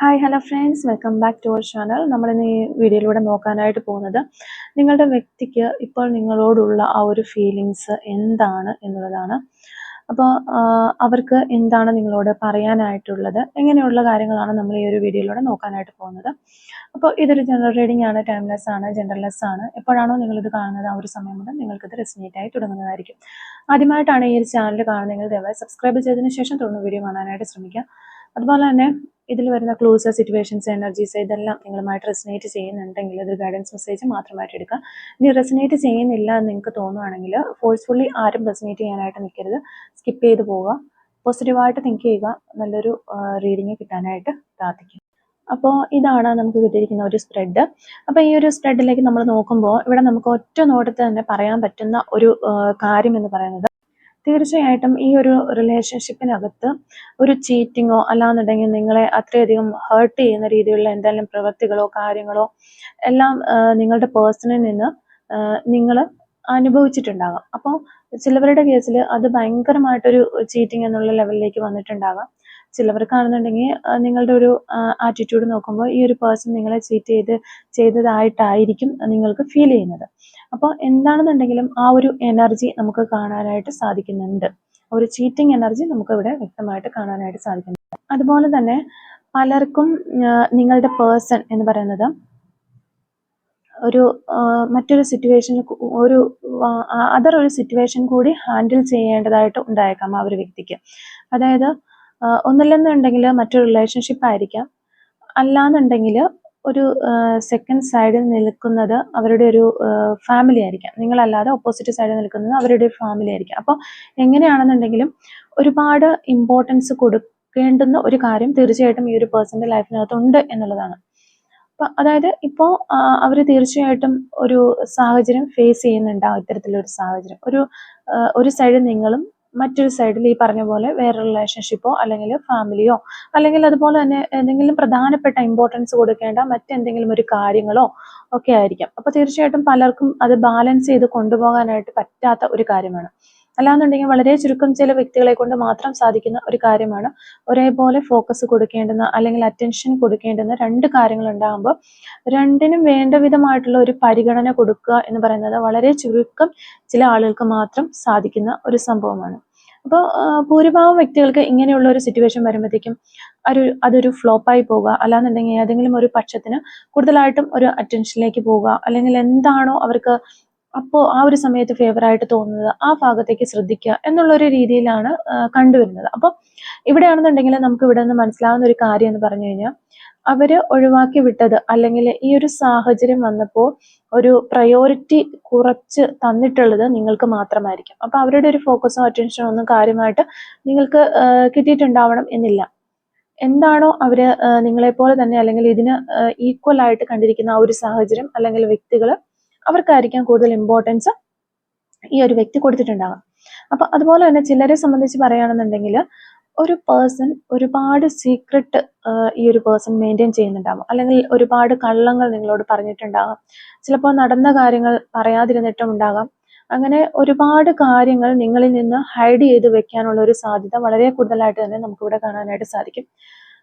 Hi hello friends, welcome back to our channel. നമ്മളിന്ന് ഈ വീഡിയോയിലൂടെ നോക്കാനായിട്ട് പോകുന്നത് നിങ്ങളുടെ വ്യക്തിക്ക് ഇപ്പോൾ നിങ്ങളോടുള്ള ആ ഒരു ഫീലിങ്സ് എന്താണ് എന്നുള്ളതാണ്. അപ്പോൾ അവർക്ക് എന്താണ് നിങ്ങളോട് പറയാനായിട്ടുള്ളത്, എങ്ങനെയുള്ള കാര്യങ്ങളാണ് നമ്മൾ ഈ ഒരു വീഡിയോയിലൂടെ നോക്കാനായിട്ട് പോകുന്നത്. അപ്പോൾ ഇതൊരു ജനറൽ റീഡിംഗ് ആണ്, ടൈംലെസ് ആണ്, ജെൻഡർലെസ് ആണ്. എപ്പോഴാണോ നിങ്ങളിത് കാണുന്നത് ആ ഒരു സമയം മുതൽ നിങ്ങൾക്കിത് റെസിനേറ്റ് ആയി തുടങ്ങുന്നതായിരിക്കും. ആദ്യമായിട്ടാണ് ഈ ഒരു ചാനൽ കാണുന്നതെങ്കിൽ ദയവായി സബ്സ്ക്രൈബ് ചെയ്തതിന് ശേഷം തുടർന്ന് വീഡിയോ കാണാനായിട്ട് ശ്രമിക്കുക. അതുപോലെ തന്നെ ഇതിൽ വരുന്ന ക്ലൂസ്, സിറ്റുവേഷൻസ്, എനർജീസ് ഇതെല്ലാം നിങ്ങളുമായിട്ട് റെസിനേറ്റ് ചെയ്യുന്നുണ്ടെങ്കിൽ അതൊരു ഗൈഡൻസ് മെസ്സേജ് മാത്രമായിട്ട് എടുക്കുക. ഇനി റെസിനേറ്റ് ചെയ്യുന്നില്ല എന്ന് നിങ്ങൾക്ക് തോന്നുകയാണെങ്കിൽ ഫോഴ്സ്ഫുള്ളി ആരും റെസിനേറ്റ് ചെയ്യാനായിട്ട് നിൽക്കരുത്, സ്കിപ്പ് ചെയ്ത് പോവുക. പോസിറ്റീവായിട്ട് തിങ്ക് ചെയ്യുക, നല്ലൊരു റീഡിങ് കിട്ടാനായിട്ട് പ്രാർത്ഥിക്കുക. അപ്പോൾ ഇതാണ് നമുക്ക് കിട്ടിയിരിക്കുന്ന ഒരു സ്പ്രെഡ്. അപ്പോൾ ഈ ഒരു സ്പ്രെഡിലേക്ക് നമ്മൾ നോക്കുമ്പോൾ ഇവിടെ നമുക്ക് ഒറ്റ നോട്ടത്തിൽ തന്നെ പറയാൻ പറ്റുന്ന ഒരു കാര്യം എന്ന് പറയുന്നത്, തീർച്ചയായിട്ടും ഈ ഒരു റിലേഷൻഷിപ്പിനകത്ത് ഒരു ചീറ്റിങ്ങോ അല്ലാന്നുണ്ടെങ്കിൽ നിങ്ങളെ അത്രയധികം ഹേർട്ട് ചെയ്യുന്ന രീതിയിലുള്ള എന്തെങ്കിലും പ്രവൃത്തികളോ കാര്യങ്ങളോ എല്ലാം നിങ്ങളുടെ പേഴ്സണിൽ നിന്ന് നിങ്ങൾ അനുഭവിച്ചിട്ടുണ്ടാകാം. അപ്പോൾ ചിലവരുടെ കേസിൽ അത് ഭയങ്കരമായിട്ടൊരു ചീറ്റിംഗ് എന്നുള്ള ലെവലിലേക്ക് വന്നിട്ടുണ്ടാകാം. ചിലവർക്കാണെന്നുണ്ടെങ്കിൽ നിങ്ങളുടെ ഒരു ആറ്റിറ്റ്യൂഡ് നോക്കുമ്പോൾ ഈ ഒരു പേഴ്സൺ നിങ്ങളെ ചെയ്തതായിട്ടായിരിക്കും നിങ്ങൾക്ക് ഫീൽ ചെയ്യുന്നത്. അപ്പോൾ എന്താണെന്നുണ്ടെങ്കിലും ആ ഒരു എനർജി നമുക്ക് കാണാനായിട്ട് സാധിക്കുന്നുണ്ട്. ഒരു ചീറ്റിംഗ് എനർജി നമുക്ക് ഇവിടെ വ്യക്തമായിട്ട് കാണാനായിട്ട് സാധിക്കുന്നുണ്ട്. അതുപോലെ തന്നെ പലർക്കും നിങ്ങളുടെ പേഴ്സൺ എന്ന് പറയുന്നത് ഒരു മറ്റൊരു സിറ്റുവേഷനിൽ ഒരു ഒരു സിറ്റുവേഷൻ കൂടി ഹാൻഡിൽ ചെയ്യേണ്ടതായിട്ട് ഉണ്ടായേക്കാം ആ ഒരു വ്യക്തിക്ക്. അതായത് ഒന്നില്ലെന്നുണ്ടെങ്കിൽ മറ്റൊരു റിലേഷൻഷിപ്പ് ആയിരിക്കാം, അല്ലാന്നുണ്ടെങ്കിൽ ഒരു സെക്കൻഡ് സൈഡിൽ നിൽക്കുന്നത് അവരുടെ ഒരു ഫാമിലി ആയിരിക്കാം. നിങ്ങളല്ലാതെ ഓപ്പോസിറ്റ് സൈഡിൽ നിൽക്കുന്നത് അവരുടെ ഒരു ഫാമിലി ആയിരിക്കാം. അപ്പോൾ എങ്ങനെയാണെന്നുണ്ടെങ്കിലും ഒരുപാട് ഇമ്പോർട്ടൻസ് കൊടുക്കേണ്ടുന്ന ഒരു കാര്യം തീർച്ചയായിട്ടും ഈ ഒരു പേഴ്സന്റെ ലൈഫിനകത്തുണ്ട് എന്നുള്ളതാണ്. അപ്പം അതായത് ഇപ്പോൾ അവർ തീർച്ചയായിട്ടും ഒരു സാഹചര്യം ഫേസ് ചെയ്യുന്നുണ്ടാവും. ഇത്തരത്തിലൊരു സാഹചര്യം ഒരു സൈഡിൽ നിങ്ങളും മറ്റൊരു സൈഡിൽ ഈ പറഞ്ഞ പോലെ വേറെ റിലേഷൻഷിപ്പോ അല്ലെങ്കിൽ ഫാമിലിയോ അല്ലെങ്കിൽ അതുപോലെ തന്നെ എന്തെങ്കിലും പ്രധാനപ്പെട്ട ഇമ്പോർട്ടൻസ് കൊടുക്കേണ്ട മറ്റെന്തെങ്കിലും ഒരു കാര്യങ്ങളോ ഒക്കെ ആയിരിക്കാം. അപ്പോൾ തീർച്ചയായിട്ടും പലർക്കും അത് ബാലൻസ് ചെയ്ത് കൊണ്ടുപോകാനായിട്ട് പറ്റാത്ത ഒരു കാര്യമാണ്. അല്ലാന്നുണ്ടെങ്കിൽ വളരെ ചുരുക്കം ചില വ്യക്തികളെ കൊണ്ട് മാത്രം സാധിക്കുന്ന ഒരു കാര്യമാണ്. ഒരേപോലെ ഫോക്കസ് കൊടുക്കേണ്ടുന്ന അല്ലെങ്കിൽ അറ്റൻഷൻ കൊടുക്കേണ്ടുന്ന രണ്ട് കാര്യങ്ങൾ ഉണ്ടാകുമ്പോൾ രണ്ടിനും വേണ്ട വിധമായിട്ടുള്ള ഒരു പരിഗണന കൊടുക്കുക എന്ന് പറയുന്നത് വളരെ ചുരുക്കം ചില ആളുകൾക്ക് മാത്രം സാധിക്കുന്ന ഒരു സംഭവമാണ്. അപ്പോൾ ഭൂരിഭാഗം വ്യക്തികൾക്ക് ഇങ്ങനെയുള്ള ഒരു സിറ്റുവേഷൻ വരുമ്പോഴത്തേക്കും അതൊരു ഫ്ലോപ്പായി പോവുക, അല്ലാന്നുണ്ടെങ്കിൽ ഏതെങ്കിലും ഒരു പക്ഷത്തിന് കൂടുതലായിട്ടും ഒരു അറ്റൻഷനിലേക്ക് പോവുക, അല്ലെങ്കിൽ എന്താണോ അവർക്ക് അപ്പോൾ ആ ഒരു സമയത്ത് ഫേവറായിട്ട് തോന്നുന്നത് ആ ഭാഗത്തേക്ക് ശ്രദ്ധിക്കുക എന്നുള്ളൊരു രീതിയിലാണ് കണ്ടുവരുന്നത്. അപ്പോൾ ഇവിടെയാണെന്നുണ്ടെങ്കിൽ നമുക്ക് ഇവിടെ നിന്ന് മനസ്സിലാവുന്ന ഒരു കാര്യം എന്ന് പറഞ്ഞു കഴിഞ്ഞാൽ, അവര് ഒഴിവാക്കി വിട്ടത് അല്ലെങ്കിൽ ഈ ഒരു സാഹചര്യം വന്നപ്പോൾ ഒരു പ്രയോറിറ്റി കുറച്ച് തന്നിട്ടുള്ളത് നിങ്ങൾക്ക് മാത്രമായിരിക്കും. അപ്പോൾ അവരുടെ ഒരു ഫോക്കസോ അറ്റൻഷനോ ഒന്നും കാര്യമായിട്ട് നിങ്ങൾക്ക് കിട്ടിയിട്ടുണ്ടാവണം എന്നില്ല. എന്താണോ അവര് നിങ്ങളെപ്പോലെ തന്നെ അല്ലെങ്കിൽ ഇതിന് ഈക്വൽ ആയിട്ട് കണ്ടിരിക്കുന്ന ആ ഒരു സാഹചര്യം അല്ലെങ്കിൽ വ്യക്തികൾ, അവർക്കായിരിക്കാം കൂടുതൽ ഇമ്പോർട്ടൻസ് ഈ ഒരു വ്യക്തി കൊടുത്തിട്ടുണ്ടാകാം. അപ്പൊ അതുപോലെ തന്നെ ചിലരെ സംബന്ധിച്ച് പറയുകയാണെന്നുണ്ടെങ്കിൽ ഒരു പേഴ്സൺ ഒരുപാട് സീക്രട്ട് ഈ ഒരു പേഴ്സൺ മെയിൻറ്റെയിൻ ചെയ്യുന്നുണ്ടാകും, അല്ലെങ്കിൽ ഒരുപാട് കള്ളങ്ങൾ നിങ്ങളോട് പറഞ്ഞിട്ടുണ്ടാകാം. ചിലപ്പോൾ നടന്ന കാര്യങ്ങൾ പറയാതിരുന്നിട്ടും ഉണ്ടാകാം. അങ്ങനെ ഒരുപാട് കാര്യങ്ങൾ നിങ്ങളിൽ നിന്ന് ഹൈഡ് ചെയ്ത് വെക്കാനുള്ള ഒരു സാധ്യത വളരെ കൂടുതലായിട്ട് തന്നെ നമുക്കിവിടെ കാണാനായിട്ട് സാധിക്കും.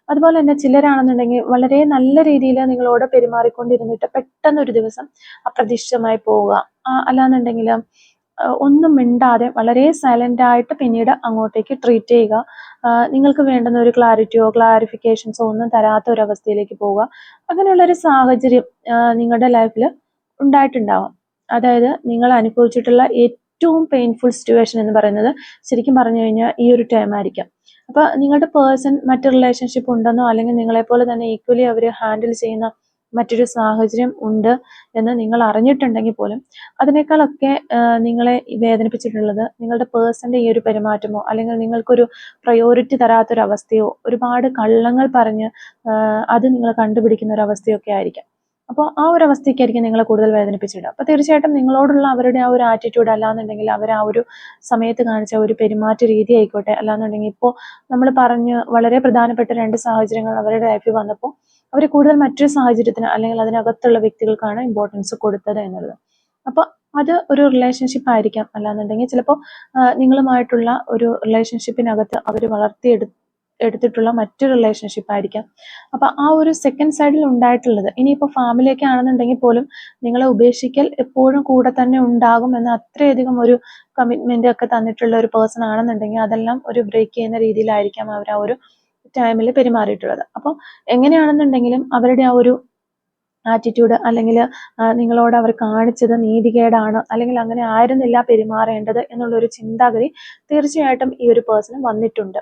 അതുപോലെ തന്നെ ചിലരാണെന്നുണ്ടെങ്കിൽ വളരെ നല്ല രീതിയിൽ നിങ്ങളോട് പെരുമാറിക്കൊണ്ടിരുന്നിട്ട് പെട്ടെന്ന് ഒരു ദിവസം അപ്രതീക്ഷിതമായി പോവുക, അല്ലാന്നുണ്ടെങ്കിൽ ഒന്നും മിണ്ടാതെ വളരെ സൈലന്റ് ആയിട്ട് പിന്നീട് അങ്ങോട്ടേക്ക് ട്രീറ്റ് ചെയ്യുക, നിങ്ങൾക്ക് വേണ്ടുന്ന ഒരു ക്ലാരിറ്റിയോ ക്ലാരിഫിക്കേഷൻസോ ഒന്നും തരാത്ത ഒരു അവസ്ഥയിലേക്ക് പോവുക. അങ്ങനെയുള്ളൊരു സാഹചര്യം നിങ്ങളുടെ ലൈഫിൽ ഉണ്ടായിട്ടുണ്ടാവാം. അതായത് നിങ്ങൾ അനുഭവിച്ചിട്ടുള്ള ഏറ്റവും പെയിൻഫുൾ സിറ്റുവേഷൻ എന്ന് പറയുന്നത് ശരിക്കും പറഞ്ഞു കഴിഞ്ഞാൽ ഈ ഒരു ടൈം ആയിരിക്കാം. അപ്പൊ നിങ്ങളുടെ പേഴ്സൺ മറ്റു റിലേഷൻഷിപ്പ് ഉണ്ടെന്നോ അല്ലെങ്കിൽ നിങ്ങളെപ്പോലെ തന്നെ ഈക്വലി അവർ ഹാൻഡിൽ ചെയ്യുന്ന മറ്റൊരു സാഹചര്യം ഉണ്ട് എന്ന് നിങ്ങൾ അറിഞ്ഞിട്ടുണ്ടെങ്കിൽ പോലും അതിനേക്കാളൊക്കെ നിങ്ങളെ വേദനിപ്പിച്ചിട്ടുള്ളത് നിങ്ങളുടെ പേഴ്സന്റെ ഈ ഒരു പെരുമാറ്റമോ അല്ലെങ്കിൽ നിങ്ങൾക്കൊരു പ്രയോറിറ്റി തരാത്തൊരവസ്ഥയോ ഒരുപാട് കള്ളങ്ങൾ പറഞ്ഞ് അത് നിങ്ങൾ കണ്ടുപിടിക്കുന്ന ഒരു അവസ്ഥയൊക്കെ ആയിരിക്കാം. അപ്പോൾ ആ ഒരു അവസ്ഥയ്ക്കായിരിക്കും നിങ്ങളെ കൂടുതൽ വേദനിപ്പിച്ചിടുക. അപ്പോൾ തീർച്ചയായിട്ടും നിങ്ങളോടുള്ള അവരുടെ ആ ഒരു ആറ്റിറ്റ്യൂഡ്, അല്ലാന്നുണ്ടെങ്കിൽ അവർ ആ ഒരു സമയത്ത് കാണിച്ച ഒരു പെരുമാറ്റ രീതി ആയിക്കോട്ടെ, അല്ലാന്നുണ്ടെങ്കിൽ ഇപ്പോൾ നമ്മൾ പറഞ്ഞ് വളരെ പ്രധാനപ്പെട്ട രണ്ട് സാഹചര്യങ്ങൾ അവരുടെ ലൈഫിൽ വന്നപ്പോൾ അവർ കൂടുതൽ മറ്റൊരു സാഹചര്യത്തിന് അല്ലെങ്കിൽ അതിനകത്തുള്ള വ്യക്തികൾക്കാണ് ഇമ്പോർട്ടൻസ് കൊടുത്തത് എന്നുള്ളത്. അപ്പോൾ അത് ഒരു റിലേഷൻഷിപ്പ് ആയിരിക്കാം, അല്ലാന്നുണ്ടെങ്കിൽ ചിലപ്പോൾ നിങ്ങളുമായിട്ടുള്ള ഒരു റിലേഷൻഷിപ്പിനകത്ത് അവർ വളർത്തിയെടുത്ത എടുത്തിട്ടുള്ള മറ്റൊരു റിലേഷൻഷിപ്പ് ആയിരിക്കാം. അപ്പൊ ആ ഒരു സെക്കൻഡ് സൈഡിൽ ഉണ്ടായിട്ടുള്ളത്, ഇനിയിപ്പോൾ ഫാമിലിയൊക്കെ ആണെന്നുണ്ടെങ്കിൽ പോലും നിങ്ങളെ ഉപേക്ഷിക്കൽ എപ്പോഴും കൂടെ തന്നെ ഉണ്ടാകും എന്ന് അത്രയധികം ഒരു കമ്മിറ്റ്മെന്റ് ഒക്കെ തന്നിട്ടുള്ള ഒരു പേഴ്സൺ ആണെന്നുണ്ടെങ്കിൽ അതെല്ലാം ഒരു ബ്രേക്ക് ചെയ്യുന്ന രീതിയിലായിരിക്കാം അവർ ആ ഒരു ടൈമിൽ പെരുമാറിയിട്ടുള്ളത്. അപ്പോൾ എങ്ങനെയാണെന്നുണ്ടെങ്കിലും അവരുടെ ആ ഒരു ആറ്റിറ്റ്യൂഡ് അല്ലെങ്കിൽ നിങ്ങളോട് അവർ കാണിച്ചത് നീതികേടാണ്, അല്ലെങ്കിൽ അങ്ങനെ ആയിരുന്നില്ല പെരുമാറേണ്ടത് എന്നുള്ളൊരു ചിന്താഗതി തീർച്ചയായിട്ടും ഈ ഒരു പേഴ്സണ് വന്നിട്ടുണ്ട്.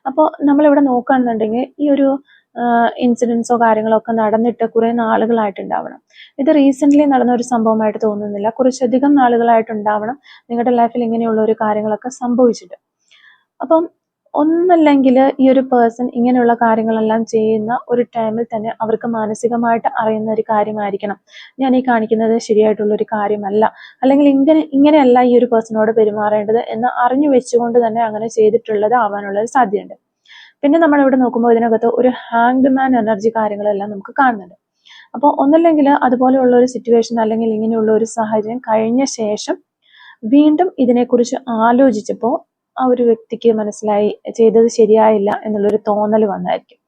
അപ്പോൾ നമ്മളിവിടെ നോക്കുകയാണെന്നുണ്ടെങ്കിൽ ഈ ഒരു ഇൻസിഡൻസോ കാര്യങ്ങളോ ഒക്കെ നടന്നിട്ട് കുറെ നാളുകളായിട്ടുണ്ടാവണം. ഇത് റീസെന്റ് നടന്ന ഒരു സംഭവമായിട്ട് തോന്നുന്നില്ല, കുറച്ചധികം നാളുകളായിട്ടുണ്ടാവണം നിങ്ങളുടെ ലൈഫിൽ ഇങ്ങനെയുള്ള ഒരു കാര്യങ്ങളൊക്കെ സംഭവിച്ചിട്ട്. അപ്പം ഒന്നല്ലെങ്കിൽ ഈ ഒരു പേഴ്സൺ ഇങ്ങനെയുള്ള കാര്യങ്ങളെല്ലാം ചെയ്യുന്ന ഒരു ടൈമിൽ തന്നെ അവർക്ക് മാനസികമായിട്ട് അറിയുന്ന ഒരു കാര്യമായിരിക്കണം, ഞാൻ ഈ കാണിക്കുന്നത് ശരിയായിട്ടുള്ള ഒരു കാര്യമല്ല, അല്ലെങ്കിൽ ഇങ്ങനെയല്ല ഈ ഒരു പേഴ്സണോട് പെരുമാറേണ്ടത് എന്ന് അറിഞ്ഞു വെച്ചുകൊണ്ട് തന്നെ അങ്ങനെ ചെയ്തിട്ടുള്ളത് ആവാനുള്ള ഒരു സാധ്യതയുണ്ട്. പിന്നെ നമ്മൾ ഇവിടെ നോക്കുമ്പോൾ ഇതിനകത്ത് ഒരു ഹാങ്ഡ് മാൻ എനർജി കാര്യങ്ങളെല്ലാം നമുക്ക് കാണുന്നുണ്ട്. അപ്പോൾ ഒന്നല്ലെങ്കിൽ അതുപോലെയുള്ള ഒരു സിറ്റുവേഷൻ അല്ലെങ്കിൽ ഇങ്ങനെയുള്ള ഒരു സാഹചര്യം കഴിഞ്ഞ ശേഷം വീണ്ടും ഇതിനെക്കുറിച്ച് ആലോചിച്ചപ്പോൾ ആ ഒരു വ്യക്തിക്ക് മനസ്സിലായി ചെയ്തത് ശരിയായില്ല എന്നുള്ളൊരു തോന്നൽ വന്നായിരിക്കും.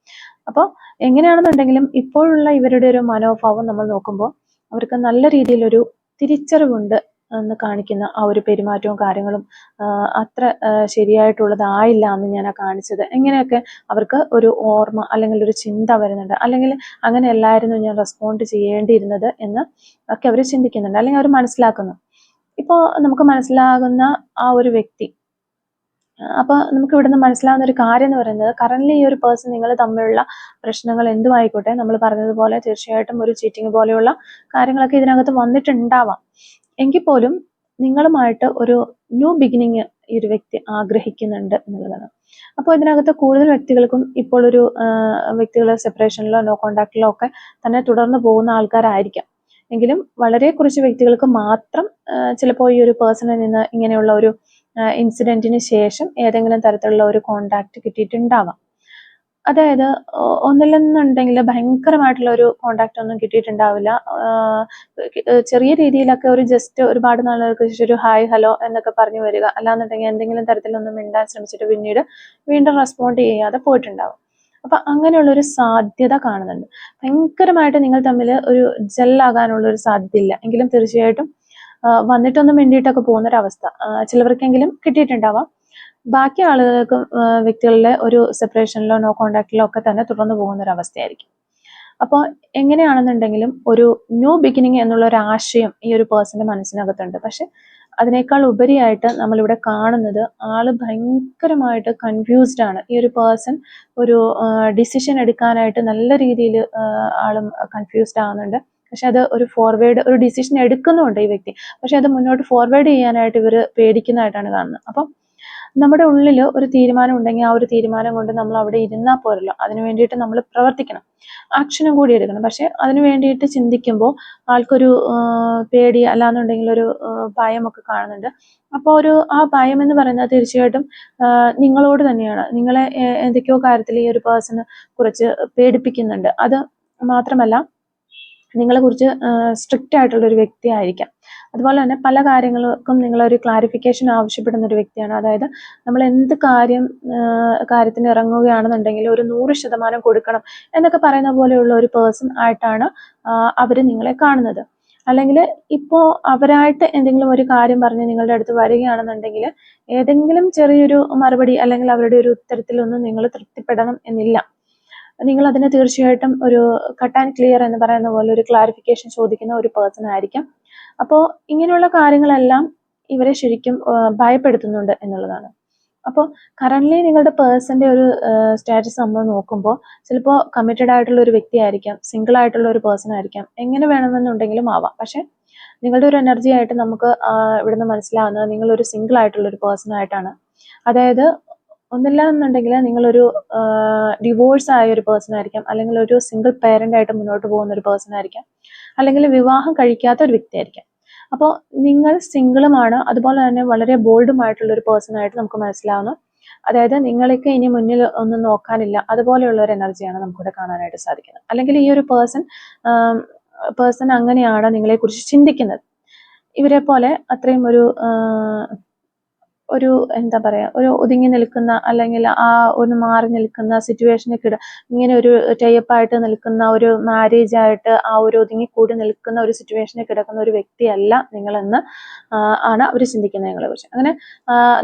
അപ്പോൾ എങ്ങനെയാണെന്നുണ്ടെങ്കിലും ഇപ്പോഴുള്ള ഇവരുടെ ഒരു മനോഭാവം നമ്മൾ നോക്കുമ്പോൾ അവർക്ക് നല്ല രീതിയിലൊരു തിരിച്ചറിവുണ്ട് എന്ന് കാണിക്കുന്ന ആ ഒരു പെരുമാറ്റവും കാര്യങ്ങളും അത്ര ശരിയായിട്ടുള്ളതായില്ല എന്ന് ഞാൻ കാണിച്ചത്, എങ്ങനെയൊക്കെ അവർക്ക് ഒരു ഓർമ്മ അല്ലെങ്കിൽ ഒരു ചിന്ത വരുന്നുണ്ട്, അല്ലെങ്കിൽ അങ്ങനെ അല്ലായിരുന്നു ഞാൻ റെസ്പോണ്ട് ചെയ്യേണ്ടിയിരുന്നത് എന്ന് ഒക്കെ അവർ ചിന്തിക്കുന്നുണ്ട്, അല്ലെങ്കിൽ അവർ മനസ്സിലാക്കുന്നു. ഇപ്പോൾ നമുക്ക് മനസ്സിലാകുന്ന ആ ഒരു വ്യക്തി, അപ്പൊ നമുക്ക് ഇവിടുന്ന് മനസ്സിലാവുന്ന ഒരു കാര്യം എന്ന് പറയുന്നത് കറന്റ് ഈ ഒരു പേഴ്സൺ നിങ്ങൾ തമ്മിലുള്ള പ്രശ്നങ്ങൾ എന്തുമായിക്കോട്ടെ, നമ്മൾ പറഞ്ഞതുപോലെ തീർച്ചയായിട്ടും ഒരു ചീറ്റിംഗ് പോലെയുള്ള കാര്യങ്ങളൊക്കെ ഇതിനകത്ത് വന്നിട്ടുണ്ടാവാം, എങ്കിൽ പോലും നിങ്ങളുമായിട്ട് ഒരു ന്യൂ ബിഗിനിങ് ഈ ഒരു വ്യക്തി ആഗ്രഹിക്കുന്നുണ്ട് എന്നുള്ളതാണ്. അപ്പോൾ ഇതിനകത്ത് കൂടുതൽ വ്യക്തികൾക്കും ഇപ്പോൾ ഒരു വ്യക്തികൾ സെപ്പറേഷനിലോ നോ കോണ്ടാക്റ്റിലോ ഒക്കെ തന്നെ തുടർന്ന് പോകുന്ന ആൾക്കാരായിരിക്കാം. എങ്കിലും വളരെ കുറച്ച് വ്യക്തികൾക്ക് മാത്രം ചിലപ്പോൾ ഈ ഒരു പേഴ്സണിൽ നിന്ന് ഇങ്ങനെയുള്ള ഒരു ഇൻസിഡന്റിന് ശേഷം ഏതെങ്കിലും തരത്തിലുള്ള ഒരു കോണ്ടാക്ട് കിട്ടിയിട്ടുണ്ടാവാം. അതായത് ഒന്നില്ലെന്നുണ്ടെങ്കിൽ ഭയങ്കരമായിട്ടുള്ള ഒരു കോണ്ടാക്ട് ഒന്നും കിട്ടിയിട്ടുണ്ടാവില്ല, ചെറിയ രീതിയിലൊക്കെ ഒരു ജസ്റ്റ് ഒരുപാട് നാളുകൾക്ക് ശേഷം ഒരു ഹായ് ഹലോ എന്നൊക്കെ പറഞ്ഞു വരിക, അല്ലാന്നുണ്ടെങ്കിൽ എന്തെങ്കിലും തരത്തിലൊന്നും മിണ്ടാൻ ശ്രമിച്ചിട്ട് പിന്നീട് വീണ്ടും റെസ്പോണ്ട് ചെയ്യാതെ പോയിട്ടുണ്ടാവും. അപ്പൊ അങ്ങനെയുള്ള ഒരു സാധ്യത കാണുന്നുണ്ട്. ഭയങ്കരമായിട്ട് നിങ്ങൾ തമ്മിൽ ഒരു ജെല്ലാകാനുള്ള ഒരു സാധ്യതയില്ല, എങ്കിലും തീർച്ചയായിട്ടും വന്നിട്ടൊന്നും വേണ്ടിയിട്ടൊക്കെ പോകുന്നൊരവസ്ഥ ചിലവർക്കെങ്കിലും കിട്ടിയിട്ടുണ്ടാവാം. ബാക്കി ആളുകൾക്ക് വ്യക്തികളിലെ ഒരു സെപ്പറേഷനിലോ നോ കോണ്ടാക്റ്റിലോ ഒക്കെ തന്നെ തുടർന്ന് പോകുന്നൊരവസ്ഥയായിരിക്കും. അപ്പോൾ എങ്ങനെയാണെന്നുണ്ടെങ്കിലും ഒരു ന്യൂ ബിഗിനിങ് എന്നുള്ള ഒരു ആശയം ഈ ഒരു പേഴ്സന്റെ മനസ്സിനകത്തുണ്ട്. പക്ഷെ അതിനേക്കാൾ ഉപരിയായിട്ട് നമ്മളിവിടെ കാണുന്നത് ആള് ഭയങ്കരമായിട്ട് കൺഫ്യൂസ്ഡ് ആണ്. ഈ ഒരു പേഴ്സൺ ഒരു ഡിസിഷൻ എടുക്കാനായിട്ട് നല്ല രീതിയിൽ ആളും കൺഫ്യൂസ്ഡ് ആവുന്നുണ്ട്. പക്ഷെ അത് ഒരു ഡിസിഷൻ എടുക്കുന്നുണ്ട് ഈ വ്യക്തി, പക്ഷെ അത് മുന്നോട്ട് ഫോർവേഡ് ചെയ്യാനായിട്ട് ഇവർ പേടിക്കുന്നതായിട്ടാണ് കാണുന്നത്. അപ്പം നമ്മുടെ ഉള്ളിൽ ഒരു തീരുമാനം ഉണ്ടെങ്കിൽ ആ ഒരു തീരുമാനം കൊണ്ട് നമ്മൾ അവിടെ ഇരുന്നാൽ പോരല്ലോ, അതിനു വേണ്ടിയിട്ട് നമ്മൾ പ്രവർത്തിക്കണം, ആക്ഷനും കൂടി എടുക്കണം. പക്ഷെ അതിനു വേണ്ടിയിട്ട് ചിന്തിക്കുമ്പോൾ ആൾക്കൊരു പേടി അല്ലാന്നുണ്ടെങ്കിൽ ഒരു ഭയമൊക്കെ കാണുന്നുണ്ട്. അപ്പോൾ ആ ഭയം എന്ന് പറയുന്നത് തീർച്ചയായിട്ടും നിങ്ങളോട് തന്നെയാണ്. നിങ്ങളെ എന്തൊക്കെയോ കാര്യത്തിൽ ഈ ഒരു പേഴ്സണ് കുറച്ച് പേടിപ്പിക്കുന്നുണ്ട്. അത് മാത്രമല്ല നിങ്ങളെ കുറിച്ച് സ്ട്രിക്റ്റ് ആയിട്ടുള്ള ഒരു വ്യക്തി ആയിരിക്കാം. അതുപോലെ തന്നെ പല കാര്യങ്ങൾക്കും നിങ്ങളൊരു ക്ലാരിഫിക്കേഷൻ ആവശ്യപ്പെടുന്ന ഒരു വ്യക്തിയാണ്. അതായത് നമ്മൾ എന്ത് കാര്യത്തിന് ഇറങ്ങുകയാണെന്നുണ്ടെങ്കിൽ ഒരു 100% കൊടുക്കണം എന്നൊക്കെ പറയുന്ന പോലെയുള്ള ഒരു പേഴ്സൺ ആയിട്ടാണ് അവർ നിങ്ങളെ കാണുന്നത്. അല്ലെങ്കിൽ ഇപ്പോൾ അവരായിട്ട് എന്തെങ്കിലും ഒരു കാര്യം പറഞ്ഞ് നിങ്ങളുടെ അടുത്ത് വരികയാണെന്നുണ്ടെങ്കിൽ ഏതെങ്കിലും ചെറിയൊരു മറുപടി അല്ലെങ്കിൽ അവരുടെ ഒരു ഉത്തരത്തിലൊന്നും നിങ്ങൾ തൃപ്തിപ്പെടണം എന്നില്ല. നിങ്ങൾ അതിന് തീർച്ചയായിട്ടും ഒരു കട്ട് ആൻഡ് ക്ലിയർ എന്ന് പറയുന്ന പോലെ ഒരു ക്ലാരിഫിക്കേഷൻ ചോദിക്കുന്ന ഒരു പേഴ്സൺ ആയിരിക്കാം. അപ്പോൾ ഇങ്ങനെയുള്ള കാര്യങ്ങളെല്ലാം ഇവരെ ശരിക്കും ഭയപ്പെടുത്തുന്നുണ്ട് എന്നുള്ളതാണ്. അപ്പോൾ കറന്റ്ലി നിങ്ങളുടെ പേഴ്സന്റെ ഒരു സ്റ്റാറ്റസ് നമ്മൾ നോക്കുമ്പോൾ ചിലപ്പോൾ കമ്മിറ്റഡ് ആയിട്ടുള്ള ഒരു വ്യക്തി ആയിരിക്കാം, സിംഗിൾ ആയിട്ടുള്ള ഒരു പേഴ്സൺ ആയിരിക്കാം, എങ്ങനെ വേണമെന്നുണ്ടെങ്കിലും ആവാം. പക്ഷെ നിങ്ങളുടെ ഒരു എനർജി ആയിട്ട് നമുക്ക് ഇവിടുന്ന് മനസ്സിലാവുന്നത് നിങ്ങളൊരു സിംഗിൾ ആയിട്ടുള്ള ഒരു പേഴ്സൺ ആയിട്ടാണ്. അതായത് ഒന്നില്ല എന്നുണ്ടെങ്കിൽ നിങ്ങളൊരു ഡിവോഴ്സ് ആയ ഒരു പേഴ്സൺ ആയിരിക്കാം, അല്ലെങ്കിൽ ഒരു സിംഗിൾ പേരന്റ് ആയിട്ട് മുന്നോട്ട് പോകുന്ന ഒരു പേഴ്സൺ ആയിരിക്കാം, അല്ലെങ്കിൽ വിവാഹം കഴിക്കാത്ത ഒരു വ്യക്തി ആയിരിക്കാം. അപ്പോൾ നിങ്ങൾ സിംഗിളുമാണ്, അതുപോലെ തന്നെ വളരെ ബോൾഡുമായിട്ടുള്ള ഒരു പേഴ്സൺ ആയിട്ട് നമുക്ക് മനസ്സിലാവുന്നു. അതായത് നിങ്ങൾക്ക് ഇനി മുന്നിൽ ഒന്നും നോക്കാനില്ല, അതുപോലെയുള്ള ഒരു എനർജിയാണ് നമുക്കിവിടെ കാണാനായിട്ട് സാധിക്കുന്നത്. അല്ലെങ്കിൽ ഈ ഒരു പേഴ്സൺ അങ്ങനെയാണ് നിങ്ങളെ കുറിച്ച് ചിന്തിക്കുന്നത്. ഇവരെ പോലെ അത്രയും ഒരു എന്താ പറയാ, ഒരു ഒതുങ്ങി നിൽക്കുന്ന അല്ലെങ്കിൽ ആ ഒന്ന് മാറി നിൽക്കുന്ന സിറ്റുവേഷനിൽ ഇങ്ങനെ ഒരു ടൈപ്പായിട്ട് നിൽക്കുന്ന ഒരു മാരേജ് ആയിട്ട് ആ ഒരു ഒതുങ്ങിക്കൂടി നിൽക്കുന്ന ഒരു സിറ്റുവേഷനിൽ കിടക്കുന്ന ഒരു വ്യക്തിയല്ല നിങ്ങളെന്ന് ആണ് അവർ ചിന്തിക്കുന്നത് നിങ്ങളെ കുറിച്ച്. അങ്ങനെ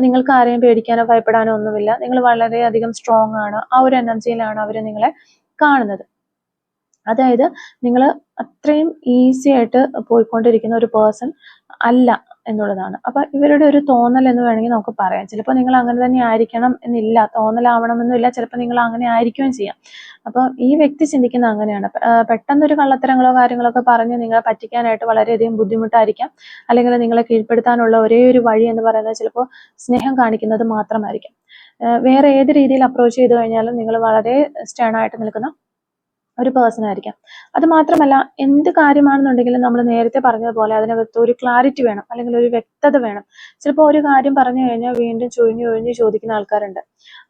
നിങ്ങൾക്ക് ആരെയും പേടിക്കാനോ ഭയപ്പെടാനോ ഒന്നുമില്ല. നിങ്ങൾ വളരെയധികം സ്ട്രോങ് ആണ്. ആ ഒരു എനർജിയിലാണ് അവർ നിങ്ങളെ കാണുന്നത്. അതായത് നിങ്ങൾ അത്രയും ഈസി ആയിട്ട് പോയിക്കൊണ്ടിരിക്കുന്ന ഒരു പേഴ്സൺ അല്ല എന്നുള്ളതാണ്. അപ്പൊ ഇവരുടെ ഒരു തോന്നൽ എന്ന് വേണമെങ്കിൽ നമുക്ക് പറയാം. ചിലപ്പോൾ നിങ്ങൾ അങ്ങനെ തന്നെ ആയിരിക്കണം എന്നില്ല, തോന്നലാവണമെന്നില്ല, ചിലപ്പോൾ നിങ്ങൾ അങ്ങനെ ആയിരിക്കുകയും ചെയ്യാം. അപ്പൊ ഈ വ്യക്തി ചിന്തിക്കുന്ന അങ്ങനെയാണ്. പെട്ടെന്നൊരു കള്ളത്തരങ്ങളോ കാര്യങ്ങളൊക്കെ പറഞ്ഞ് നിങ്ങളെ പറ്റിക്കാനായിട്ട് വളരെയധികം ബുദ്ധിമുട്ടായിരിക്കാം. അല്ലെങ്കിൽ നിങ്ങളെ കീഴ്പ്പെടുത്താനുള്ള ഒരേ ഒരു വഴി എന്ന് പറയുന്നത് ചിലപ്പോൾ സ്നേഹം കാണിക്കുന്നത് മാത്രമായിരിക്കും. വേറെ ഏത് രീതിയിൽ അപ്രോച്ച് ചെയ്ത് കഴിഞ്ഞാലും നിങ്ങൾ വളരെ സ്റ്റേൺ ആയിട്ട് നിൽക്കുന്ന ഒരു പേഴ്സൺ ആയിരിക്കാം. അത് മാത്രമല്ല, എന്ത് കാര്യമാണെന്നുണ്ടെങ്കിലും നമ്മൾ നേരത്തെ പറഞ്ഞതുപോലെ അതിനകത്ത് ഒരു ക്ലാരിറ്റി വേണം, അല്ലെങ്കിൽ ഒരു വ്യക്തത വേണം. ചിലപ്പോൾ ഒരു കാര്യം പറഞ്ഞു കഴിഞ്ഞാൽ വീണ്ടും ചൊഴിഞ്ഞ് ചോദിക്കുന്ന ആൾക്കാരുണ്ട്.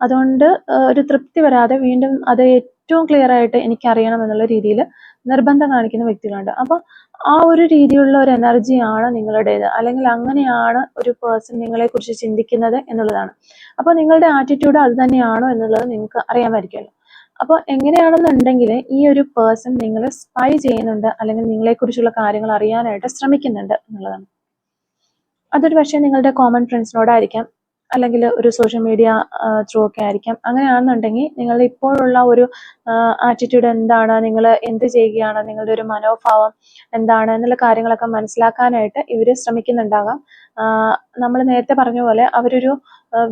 അതുകൊണ്ട് ഒരു തൃപ്തി വരാതെ വീണ്ടും അത് ഏറ്റവും ക്ലിയർ ആയിട്ട് എനിക്കറിയണം എന്നുള്ള രീതിയിൽ നിർബന്ധം കാണിക്കുന്ന വ്യക്തികളുണ്ട്. അപ്പൊ ആ ഒരു രീതിയിലുള്ള ഒരു എനർജിയാണ് നിങ്ങളുടേത്, അല്ലെങ്കിൽ അങ്ങനെയാണ് ഒരു പേഴ്സൺ നിങ്ങളെ കുറിച്ച് ചിന്തിക്കുന്നത് എന്നുള്ളതാണ്. അപ്പൊ നിങ്ങളുടെ ആറ്റിറ്റ്യൂഡ് അത് തന്നെയാണോ എന്നുള്ളത് നിങ്ങൾക്ക് അറിയാമായിരിക്കുമല്ലോ. അപ്പോൾ എങ്ങനെയാണെന്നുണ്ടെങ്കിൽ ഈ ഒരു പേഴ്സൺ നിങ്ങളെ സ്പൈ ചെയ്യുന്നുണ്ട്, അല്ലെങ്കിൽ നിങ്ങളെക്കുറിച്ചുള്ള കാര്യങ്ങൾ അറിയാനായിട്ട് ശ്രമിക്കുന്നുണ്ട് എന്നുള്ളതാണ്. അതൊരു പക്ഷേ നിങ്ങളുടെ കോമൺ ഫ്രണ്ട്സിനോടായിരിക്കാം, അല്ലെങ്കിൽ ഒരു സോഷ്യൽ മീഡിയ ത്രൂ ഒക്കെ ആയിരിക്കാം. അങ്ങനെയാണെന്നുണ്ടെങ്കിൽ നിങ്ങളുടെ ഇപ്പോഴുള്ള ഒരു ആറ്റിറ്റ്യൂഡ് എന്താണ്, നിങ്ങൾ എന്ത് ചെയ്യുകയാണ്, നിങ്ങളുടെ ഒരു മനോഭാവം എന്താണ് എന്നുള്ള കാര്യങ്ങളൊക്കെ മനസ്സിലാക്കാനായിട്ട് ഇവർ ശ്രമിക്കുന്നുണ്ടാകാം. നമ്മൾ നേരത്തെ പറഞ്ഞ പോലെ അവരൊരു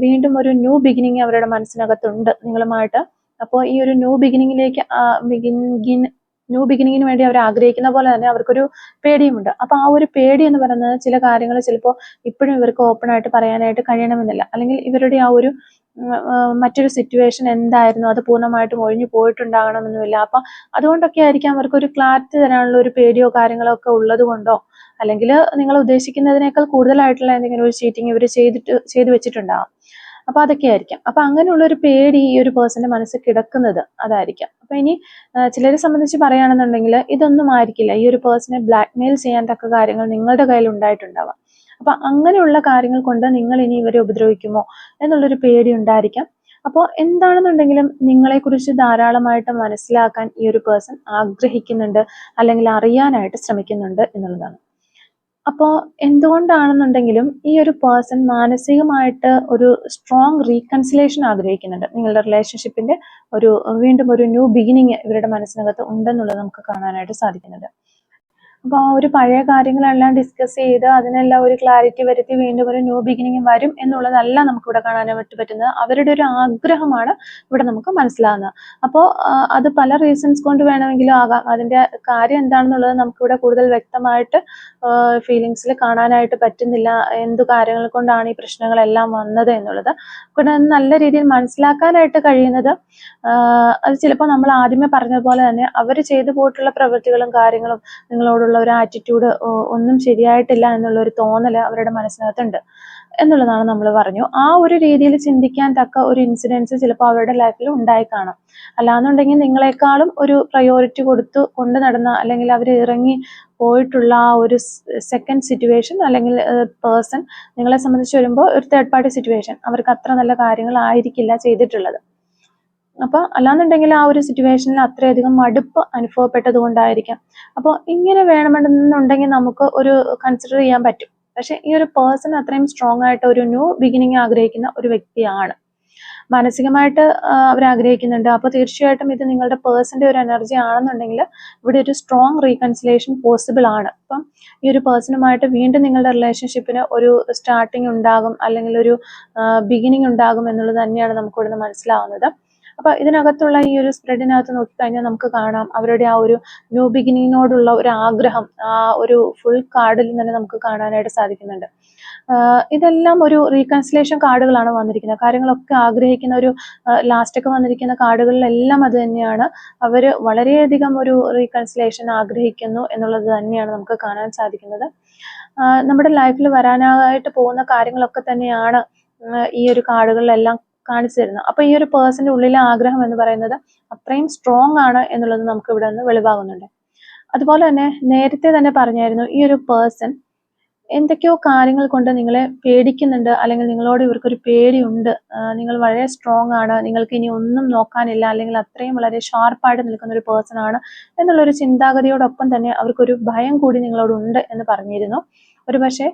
വീണ്ടും ഒരു ന്യൂ ബിഗിനിങ് അവരുടെ മനസ്സിനകത്തുണ്ട് നിങ്ങളുമായിട്ട്. അപ്പോൾ ഈ ഒരു ന്യൂ ബിഗിനിങ്ങിന് വേണ്ടി അവർ ആഗ്രഹിക്കുന്ന പോലെ തന്നെ അവർക്കൊരു പേടിയുമുണ്ട്. അപ്പൊ ആ ഒരു പേടി എന്ന് പറയുന്നത് ചില കാര്യങ്ങൾ ചിലപ്പോൾ ഇപ്പോഴും ഇവർക്ക് ഓപ്പൺ ആയിട്ട് പറയാനായിട്ട് കഴിയണമെന്നില്ല, അല്ലെങ്കിൽ ഇവരുടെ ആ ഒരു മറ്റൊരു സിറ്റുവേഷൻ എന്തായിരുന്നു അത് പൂർണ്ണമായിട്ടും ഒഴിഞ്ഞു പോയിട്ടുണ്ടാകണമെന്നുമില്ല. അപ്പൊ അതുകൊണ്ടൊക്കെ ആയിരിക്കാം അവർക്കൊരു ക്ലാരിറ്റി തരാനുള്ള ഒരു പേടിയോ കാര്യങ്ങളോ ഒക്കെ ഉള്ളത് കൊണ്ടോ, അല്ലെങ്കിൽ നിങ്ങൾ ഉദ്ദേശിക്കുന്നതിനേക്കാൾ കൂടുതലായിട്ടുള്ള എന്തെങ്കിലും ഒരു ചീറ്റിംഗ് ഇവർ ചെയ്തു വെച്ചിട്ടുണ്ടാകും. അപ്പൊ അതൊക്കെ ആയിരിക്കാം. അപ്പൊ അങ്ങനെയുള്ള ഒരു പേടി ഈ ഒരു പേഴ്സന്റെ മനസ്സിൽ കിടക്കുന്നത് അതായിരിക്കാം. അപ്പൊ ഇനി ചിലരെ സംബന്ധിച്ച് പറയുകയാണെന്നുണ്ടെങ്കിൽ ഇതൊന്നും ആയിരിക്കില്ല, ഈ ഒരു പേഴ്സണെ ബ്ലാക്ക്മെയിൽ ചെയ്യാൻ തക്ക കാര്യങ്ങൾ നിങ്ങളുടെ കയ്യിൽ ഉണ്ടായിട്ടുണ്ടാവാം. അപ്പൊ അങ്ങനെയുള്ള കാര്യങ്ങൾ കൊണ്ട് നിങ്ങൾ ഇനി ഇവരെ ഉപദ്രവിക്കുമോ എന്നുള്ളൊരു പേടി ഉണ്ടായിരിക്കാം. അപ്പോൾ എന്താണെന്നുണ്ടെങ്കിലും നിങ്ങളെക്കുറിച്ച് ധാരാളമായിട്ട് മനസ്സിലാക്കാൻ ഈ ഒരു പേഴ്സൺ ആഗ്രഹിക്കുന്നുണ്ട്, അല്ലെങ്കിൽ അറിയാനായിട്ട് ശ്രമിക്കുന്നുണ്ട് എന്നുള്ളതാണ്. അപ്പോൾ എന്തുകൊണ്ടാണെന്നുണ്ടെങ്കിലും ഈ ഒരു പേഴ്സൺ മാനസികമായിട്ട് ഒരു സ്ട്രോങ് റീകൺസിലേഷൻ ആഗ്രഹിക്കുന്നുണ്ട്. നിങ്ങളുടെ റിലേഷൻഷിപ്പിന്റെ വീണ്ടും ഒരു ന്യൂ ബിഗിനിങ് ഇവരുടെ മനസ്സിനകത്ത് ഉണ്ടെന്നുള്ളത് നമുക്ക് കാണാനായിട്ട് സാധിക്കുന്നുണ്ട്. അപ്പോൾ ആ ഒരു പഴയ കാര്യങ്ങളെല്ലാം ഡിസ്കസ് ചെയ്ത് അതിനെല്ലാം ഒരു ക്ലാരിറ്റി വരുത്തി വീണ്ടും ഒരു ന്യൂ ബിഗിനിങ് വരും എന്നുള്ളതല്ല നമുക്കിവിടെ കാണാനായിട്ട് പറ്റുന്നത്. അവരുടെ ഒരു ആഗ്രഹമാണ് ഇവിടെ നമുക്ക് മനസ്സിലാകുന്നത്. അപ്പോൾ അത് പല റീസൺസ് കൊണ്ട് വേണമെങ്കിലും ആകാം. അതിന്റെ കാര്യം എന്താണെന്നുള്ളത് നമുക്കിവിടെ കൂടുതൽ വ്യക്തമായിട്ട് ഫീലിങ്സിൽ കാണാനായിട്ട് പറ്റുന്നില്ല. എന്തു കാര്യങ്ങൾ കൊണ്ടാണ് ഈ പ്രശ്നങ്ങളെല്ലാം വന്നത് എന്നുള്ളത് ഇവിടെ നല്ല രീതിയിൽ മനസ്സിലാക്കാനായിട്ട് കഴിയുന്നത് അത് ചിലപ്പോൾ നമ്മൾ ആദ്യമേ പറഞ്ഞതുപോലെ തന്നെ അവർ ചെയ്തു പോയിട്ടുള്ള പ്രവൃത്തികളും കാര്യങ്ങളും നിങ്ങളോടുള്ള ഒരു ആറ്റിറ്റ്യൂഡ് ഒന്നും ശരിയായിട്ടില്ല എന്നുള്ള ഒരു തോന്നൽ അവരുടെ മനസ്സിനകത്തുണ്ട് എന്നുള്ളതാണ് നമ്മൾ പറഞ്ഞു. ആ ഒരു രീതിയിൽ ചിന്തിക്കാൻ തക്ക ഒരു ഇൻസിഡൻസ് ചിലപ്പോൾ അവരുടെ ലൈഫിൽ ഉണ്ടായി കാണാം. അല്ലാന്നുണ്ടെങ്കിൽ നിങ്ങളെക്കാളും ഒരു പ്രയോറിറ്റി കൊണ്ട് നടന്ന, അല്ലെങ്കിൽ അവർ ഇറങ്ങി പോയിട്ടുള്ള ആ ഒരു സെക്കൻഡ് സിറ്റുവേഷൻ അല്ലെങ്കിൽ പേഴ്സൺ നിങ്ങളെ സംബന്ധിച്ച് വരുമ്പോൾ ഒരു തേർഡ് പാർട്ടി സിറ്റുവേഷൻ അവർക്ക് അത്ര നല്ല കാര്യങ്ങളായിരിക്കില്ല ചെയ്തിട്ടുള്ളത്. അപ്പൊ അല്ലാന്നുണ്ടെങ്കിൽ ആ ഒരു സിറ്റുവേഷനിൽ അത്രയധികം മടുപ്പ് അനുഭവപ്പെട്ടത് കൊണ്ടായിരിക്കാം. അപ്പോൾ ഇങ്ങനെ വേണമെന്നുണ്ടെങ്കിൽ നമുക്ക് ഒരു കൺസിഡർ ചെയ്യാൻ പറ്റും. പക്ഷെ ഈ ഒരു പേഴ്സൺ അത്രയും സ്ട്രോങ് ആയിട്ട് ഒരു ന്യൂ ബിഗിനിങ് ആഗ്രഹിക്കുന്ന ഒരു വ്യക്തിയാണ്. മാനസികമായിട്ട് അവർ ആഗ്രഹിക്കുന്നുണ്ട്. അപ്പോൾ തീർച്ചയായിട്ടും ഇത് നിങ്ങളുടെ പേഴ്സന്റെ ഒരു എനർജി ആണെന്നുണ്ടെങ്കിൽ ഇവിടെ ഒരു സ്ട്രോങ് റീകൺസിലേഷൻ പോസിബിൾ ആണ്. അപ്പം ഈ ഒരു പേഴ്സണുമായിട്ട് വീണ്ടും നിങ്ങളുടെ റിലേഷൻഷിപ്പിന് ഒരു സ്റ്റാർട്ടിങ് ഉണ്ടാകും, അല്ലെങ്കിൽ ഒരു ബിഗിനിങ് ഉണ്ടാകും എന്നുള്ളത് തന്നെയാണ് നമുക്ക് ഇവിടുന്ന് മനസ്സിലാവുന്നത്. അപ്പൊ ഇതിനകത്തുള്ള ഈ ഒരു സ്പ്രെഡിനകത്ത് നോക്കിക്കഴിഞ്ഞാൽ നമുക്ക് കാണാം അവരുടെ ആ ഒരു ന്യൂ ബിഗിനിങ്ങിനോടുള്ള ഒരു ആഗ്രഹം ആ ഒരു ഫുൾ കാർഡിൽ തന്നെ നമുക്ക് കാണാനായിട്ട് സാധിക്കുന്നുണ്ട്. ഇതെല്ലാം ഒരു റീകൺസിലേഷൻ കാർഡുകളാണ് വന്നിരിക്കുന്നത്. കാര്യങ്ങളൊക്കെ ആഗ്രഹിക്കുന്ന ഒരു ലാസ്റ്റൊക്കെ വന്നിരിക്കുന്ന കാർഡുകളിലെല്ലാം അത് തന്നെയാണ്. അവര് വളരെയധികം ഒരു റീകൺസിലേഷൻ ആഗ്രഹിക്കുന്നു എന്നുള്ളത് തന്നെയാണ് നമുക്ക് കാണാൻ സാധിക്കുന്നത്. നമ്മുടെ ലൈഫിൽ വരാനായിട്ട് പോകുന്ന കാര്യങ്ങളൊക്കെ തന്നെയാണ് ഈ ഒരു കാർഡുകളിലെല്ലാം കാണിച്ചു തരുന്നത്. അപ്പൊ ഈ ഒരു പേഴ്സന്റെ ഉള്ളിലെ ആഗ്രഹം എന്ന് പറയുന്നത് അത്രയും സ്ട്രോങ് ആണ് എന്നുള്ളത് നമുക്ക് ഇവിടെ നിന്ന് വെളിവാകുന്നുണ്ട്. അതുപോലെ തന്നെ നേരത്തെ തന്നെ പറഞ്ഞായിരുന്നു ഈ ഒരു പേഴ്സൺ എന്തൊക്കെയോ കാര്യങ്ങൾ കൊണ്ട് നിങ്ങളെ പേടിക്കുന്നുണ്ട്, അല്ലെങ്കിൽ നിങ്ങളോട് ഇവർക്കൊരു പേടിയുണ്ട്. നിങ്ങൾ വളരെ സ്ട്രോങ് ആണ്, നിങ്ങൾക്ക് ഇനി ഒന്നും നോക്കാനില്ല, അല്ലെങ്കിൽ അത്രയും വളരെ ഷാർപ്പായിട്ട് നിൽക്കുന്ന ഒരു പേഴ്സൺ ആണ് എന്നുള്ളൊരു ചിന്താഗതിയോടൊപ്പം തന്നെ അവർക്കൊരു ഭയം കൂടി നിങ്ങളോടുണ്ട് എന്ന് പറഞ്ഞിരുന്നു. ഒരുപക്ഷെ